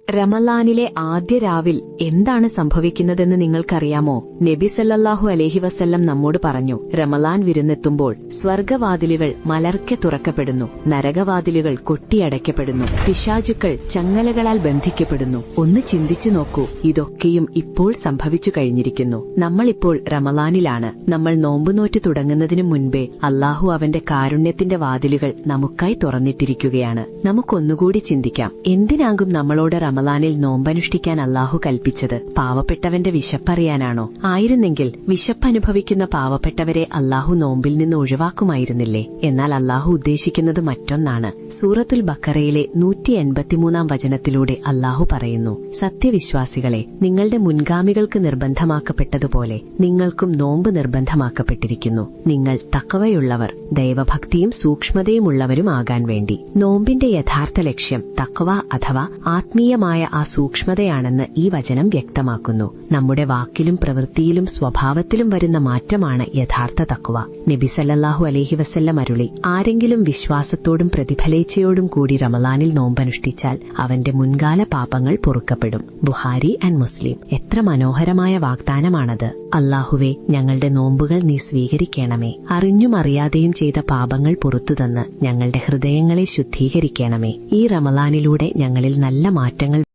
റമളാനിലെ ആദ്യ രാവിൽ എന്താണ് സംഭവിക്കുന്നതെന്ന് നിങ്ങൾക്കറിയാമോ? നബി സല്ലല്ലാഹു അലൈഹി വസല്ലം നമ്മോട് പറഞ്ഞു, റമളാൻ വിരുന്നെത്തുമ്പോൾ സ്വർഗവാതിലുകൾ മലർക്കെ തുറക്കപ്പെടുന്നു, നരകവാതിലുകൾ കൊട്ടിയടയ്ക്കപ്പെടുന്നു, പിശാചുക്കൾ ചങ്ങലകളാൽ ബന്ധിക്കപ്പെടുന്നു. ഒന്ന് ചിന്തിച്ചു നോക്കൂ, ഇതൊക്കെയും ഇപ്പോൾ സംഭവിച്ചു കഴിഞ്ഞിരിക്കുന്നു. നമ്മളിപ്പോൾ റമളാനിലാണ്. നമ്മൾ നോമ്പുനോറ്റ് തുടങ്ങുന്നതിനു മുൻപേ അല്ലാഹു അവന്റെ കാരുണ്യത്തിന്റെ വാതിലുകൾ നമുക്കായി തുറന്നിട്ടിരിക്കുകയാണ്. നമുക്കൊന്നുകൂടി ചിന്തിക്കാം, എന്തിനാകും നമ്മളോട് റമളാനിൽ നോമ്പനുഷ്ഠിക്കാൻ അല്ലാഹു കൽപ്പിച്ചത്? പാവപ്പെട്ടവന്റെ വിശപ്പറിയാനാണോ? ആയിരുന്നെങ്കിൽ വിശപ്പനുഭവിക്കുന്ന പാവപ്പെട്ടവരെ അല്ലാഹു നോമ്പിൽ നിന്ന് ഒഴിവാക്കുമായിരുന്നില്ലേ? എന്നാൽ അല്ലാഹു ഉദ്ദേശിക്കുന്നത് മറ്റൊന്നാണ്. സൂറത്തുൽ ബഖറയിലെ 183 വചനത്തിലൂടെ അല്ലാഹു പറയുന്നു, സത്യവിശ്വാസികളെ, നിങ്ങളുടെ മുൻഗാമികൾക്ക് നിർബന്ധമാക്കപ്പെട്ടതുപോലെ നിങ്ങൾക്കും നോമ്പ് നിർബന്ധമാക്കപ്പെട്ടിരിക്കുന്നു. നിങ്ങൾ തഖ്വയുള്ളവർ, ദൈവഭക്തിയും സൂക്ഷ്മതയുമുള്ളവരും ആകാൻ വേണ്ടി. നോമ്പിന്റെ യഥാർത്ഥ ലക്ഷ്യം തഖ്വ അഥവാ ആത്മീയമായ ആ സൂക്ഷ്മതയാണെന്ന് ഈ വചനം വ്യക്തമാക്കുന്നു. നമ്മുടെ വാക്കിലും പ്രവൃത്തിയിലും സ്വഭാവത്തിലും വരുന്ന മാറ്റമാണ് യഥാർത്ഥ തഖ്വ. നബി സല്ലല്ലാഹു അലൈഹി വസല്ലം അരുളി, ആരെങ്കിലും വിശ്വാസത്തോടും പ്രതിഫലേച്ഛയോടും കൂടി റമളാനിൽ നോമ്പനുഷ്ഠിച്ചാൽ അവന്റെ മുൻകാല പാപങ്ങൾ പൊറുക്കപ്പെടും. ബുഖാരി ആൻഡ് മുസ്ലിം. എത്ര മനോഹരമായ വാഗ്ദാനമാണത്! അല്ലാഹുവേ, ഞങ്ങളുടെ നോമ്പുകൾ നീ സ്വീകരിക്കണമേ. അറിഞ്ഞും അറിയാതെയും ചെയ്ത പാപങ്ങൾ പുറത്തുതന്ന് ഞങ്ങളുടെ ഹൃദയങ്ങളെ ശുദ്ധീകരിക്കണമേ. ഈ റമളാനിലൂടെ ഞങ്ങളിൽ നല്ല മാറ്റങ്ങൾ